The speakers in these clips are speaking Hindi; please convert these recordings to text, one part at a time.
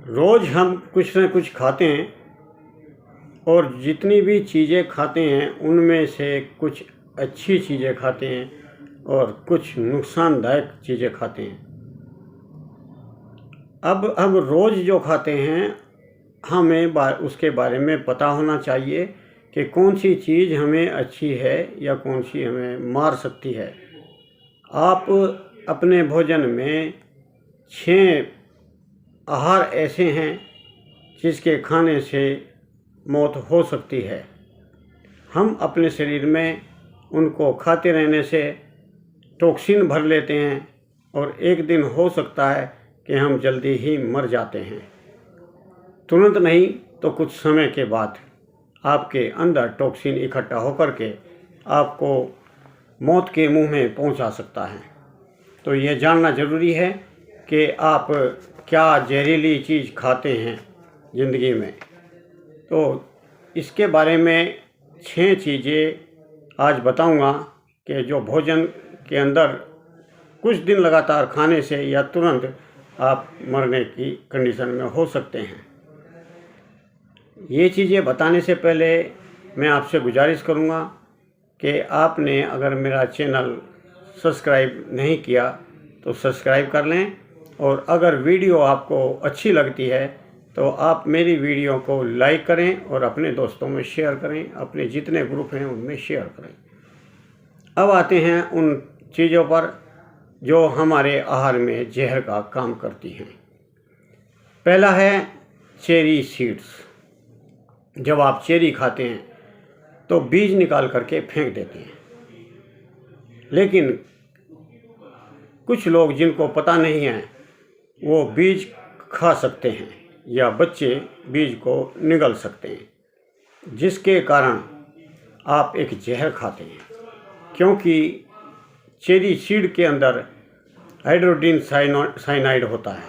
रोज़ हम कुछ न कुछ खाते हैं और जितनी भी चीज़ें खाते हैं उनमें से कुछ अच्छी चीज़ें खाते हैं और कुछ नुकसानदायक चीज़ें खाते हैं। अब हम रोज़ जो खाते हैं हमें उसके बारे में पता होना चाहिए कि कौन सी चीज़ हमें अच्छी है या कौन सी हमें मार सकती है। आप अपने भोजन में 6 आहार ऐसे हैं जिसके खाने से मौत हो सकती है। हम अपने शरीर में उनको खाते रहने से टॉक्सिन भर लेते हैं और एक दिन हो सकता है कि हम जल्दी ही मर जाते हैं। तुरंत नहीं तो कुछ समय के बाद आपके अंदर टॉक्सिन इकट्ठा होकर के आपको मौत के मुंह में पहुंचा सकता है। तो ये जानना ज़रूरी है कि आप क्या जहरीली चीज़ खाते हैं ज़िंदगी में। तो इसके बारे में 6 चीज़ें आज बताऊंगा कि जो भोजन के अंदर कुछ दिन लगातार खाने से या तुरंत आप मरने की कंडीशन में हो सकते हैं। ये चीज़ें बताने से पहले मैं आपसे गुजारिश करूंगा कि आपने अगर मेरा चैनल सब्सक्राइब नहीं किया तो सब्सक्राइब कर लें, और अगर वीडियो आपको अच्छी लगती है तो आप मेरी वीडियो को लाइक करें और अपने दोस्तों में शेयर करें, अपने जितने ग्रुप हैं उनमें शेयर करें। अब आते हैं उन चीज़ों पर जो हमारे आहार में जहर का काम करती हैं। पहला है चेरी सीड्स। जब आप चेरी खाते हैं तो बीज निकाल करके फेंक देते हैं, लेकिन कुछ लोग जिनको पता नहीं है वो बीज खा सकते हैं या बच्चे बीज को निगल सकते हैं, जिसके कारण आप एक जहर खाते हैं। क्योंकि चेरी सीड के अंदर हाइड्रोजन साइनाइड होता है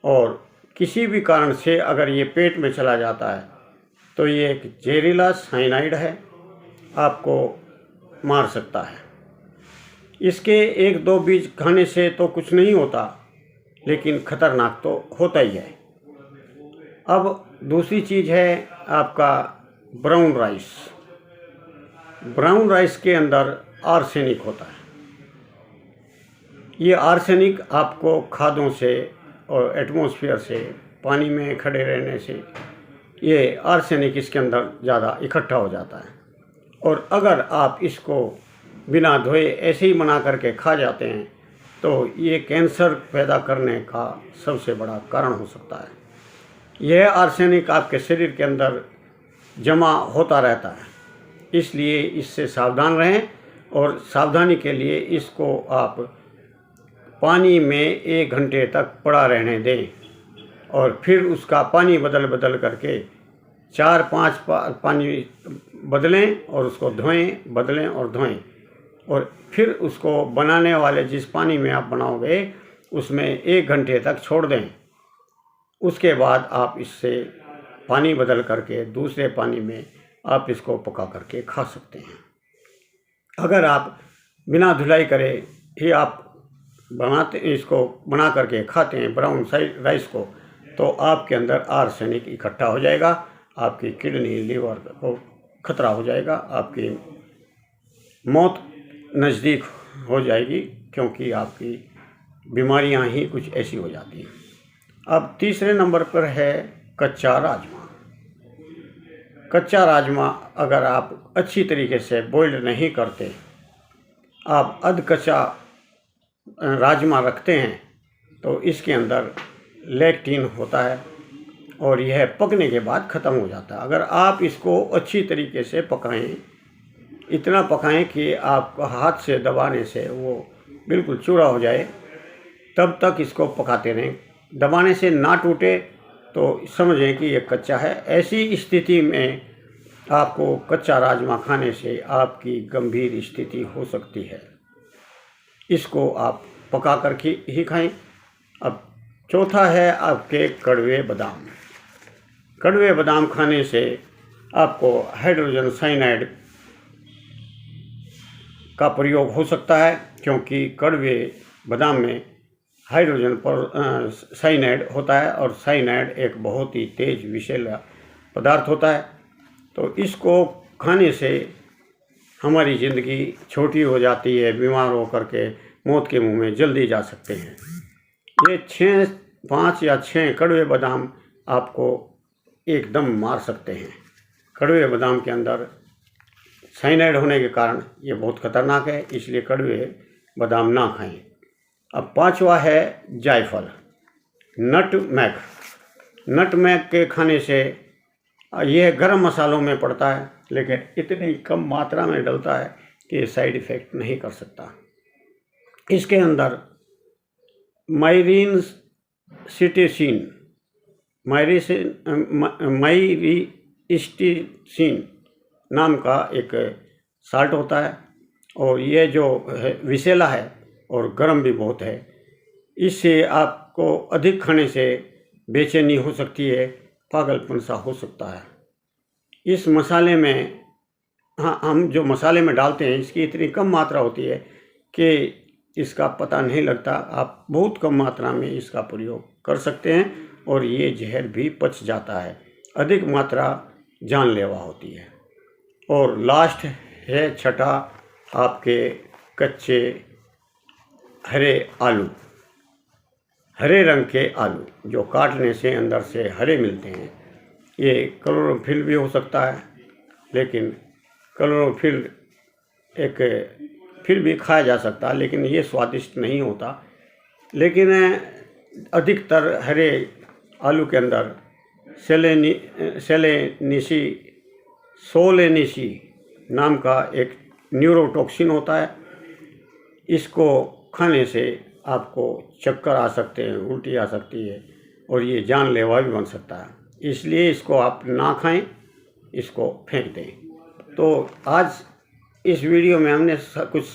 और किसी भी कारण से अगर ये पेट में चला जाता है तो ये एक जहरीला साइनाइड है, आपको मार सकता है। इसके 1-2 बीज खाने से तो कुछ नहीं होता, लेकिन खतरनाक तो होता ही है। अब दूसरी चीज़ है आपका ब्राउन राइस। ब्राउन राइस के अंदर आर्सेनिक होता है। ये आर्सेनिक आपको खादों से और एटमॉस्फेयर से, पानी में खड़े रहने से ये आर्सेनिक इसके अंदर ज़्यादा इकट्ठा हो जाता है, और अगर आप इसको बिना धोए ऐसे ही बना करके खा जाते हैं तो ये कैंसर पैदा करने का सबसे बड़ा कारण हो सकता है। यह आर्सेनिक आपके शरीर के अंदर जमा होता रहता है, इसलिए इससे सावधान रहें। और सावधानी के लिए इसको आप पानी में 1 घंटे तक पड़ा रहने दें और फिर उसका पानी बदल करके 4-5 पानी बदलें और उसको धोएं, बदलें और धोएं, और फिर उसको बनाने वाले जिस पानी में आप बनाओगे उसमें 1 घंटे तक छोड़ दें। उसके बाद आप इससे पानी बदल करके दूसरे पानी में आप इसको पका करके खा सकते हैं। अगर आप बिना धुलाई करे ही आप इसको बना करके खाते हैं ब्राउन राइस को, तो आपके अंदर आर्सेनिक इकट्ठा हो जाएगा, आपकी किडनी लीवर को खतरा हो जाएगा, आपकी मौत नज़दीक हो जाएगी, क्योंकि आपकी बीमारियां ही कुछ ऐसी हो जाती हैं। अब तीसरे नंबर पर है कच्चा राजमा। कच्चा राजमा अगर आप अच्छी तरीके से बॉइल्ड नहीं करते, आप अध कच्चा राजमा रखते हैं तो इसके अंदर लेक्टिन होता है और यह पकने के बाद ख़त्म हो जाता है। अगर आप इसको अच्छी तरीके से पकाएं, इतना पकाएं कि आपको हाथ से दबाने से वो बिल्कुल चूरा हो जाए, तब तक इसको पकाते रहें। दबाने से ना टूटे तो समझें कि ये कच्चा है। ऐसी स्थिति में आपको कच्चा राजमा खाने से आपकी गंभीर स्थिति हो सकती है। इसको आप पका कर ही खाएं। अब चौथा है आपके कड़वे बादाम। कड़वे बादाम खाने से आपको हाइड्रोजन साइनाइड का प्रयोग हो सकता है, क्योंकि कड़वे बादाम में हाइड्रोजन पर साइनाइड होता है, और साइनाइड एक बहुत ही तेज विषैला पदार्थ होता है। तो इसको खाने से हमारी ज़िंदगी छोटी हो जाती है, बीमार हो करके मौत के मुंह में जल्दी जा सकते हैं। ये 5 या 6 कड़वे बादाम आपको एकदम मार सकते हैं। कड़वे बादाम के अंदर साइनाइड होने के कारण ये बहुत खतरनाक है, इसलिए कड़वे बादाम ना खाएं। अब 5वां है जायफल, नटमेग। नटमेग के खाने से यह गरम मसालों में पड़ता है, लेकिन इतनी कम मात्रा में डलता है कि ये साइड इफ़ेक्ट नहीं कर सकता। इसके अंदर माइरिस्टीसिन नाम का एक साल्ट होता है, और ये जो है विषैला है और गर्म भी बहुत है। इससे आपको अधिक खाने से बेचैनी हो सकती है, पागलपन सा हो सकता है। इस मसाले में हम जो मसाले में डालते हैं इसकी इतनी कम मात्रा होती है कि इसका पता नहीं लगता। आप बहुत कम मात्रा में इसका प्रयोग कर सकते हैं और ये जहर भी पच जाता है। अधिक मात्रा जानलेवा होती है। और लास्ट है 6ठा आपके कच्चे हरे आलू, हरे रंग के आलू जो काटने से अंदर से हरे मिलते हैं। ये क्लोरोफिल भी हो सकता है, लेकिन क्लोरोफिल फिर भी खाया जा सकता है, लेकिन ये स्वादिष्ट नहीं होता। लेकिन अधिकतर हरे आलू के अंदर सोलेनिसी नाम का एक न्यूरोटॉक्सिन होता है। इसको खाने से आपको चक्कर आ सकते हैं, उल्टी आ सकती है, और ये जानलेवा भी बन सकता है। इसलिए इसको आप ना खाएं, इसको फेंक दें। तो आज इस वीडियो में हमने कुछ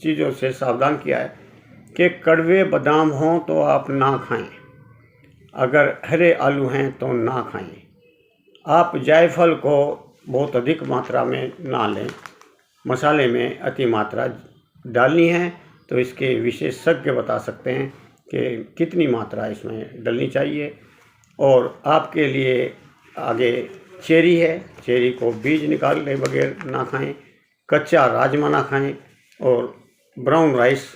चीज़ों से सावधान किया है कि कड़वे बादाम हों तो आप ना खाएं, अगर हरे आलू हैं तो ना खाएं। आप जायफल को बहुत अधिक मात्रा में ना लें। मसाले में अति मात्रा डालनी है तो इसके विशेषज्ञ बता सकते हैं कि कितनी मात्रा इसमें डलनी चाहिए। और आपके लिए आगे चेरी है, चेरी को बीज निकाले बगैर ना खाएं, कच्चा राजमा ना खाएं, और ब्राउन राइस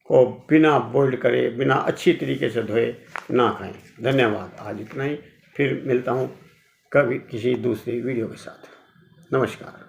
को बिना बॉइल्ड करे, बिना अच्छी तरीके से धोए ना खाएं। धन्यवाद। आज इतना ही, फिर मिलता हूँ कभी किसी दूसरी वीडियो के साथ। नमस्कार।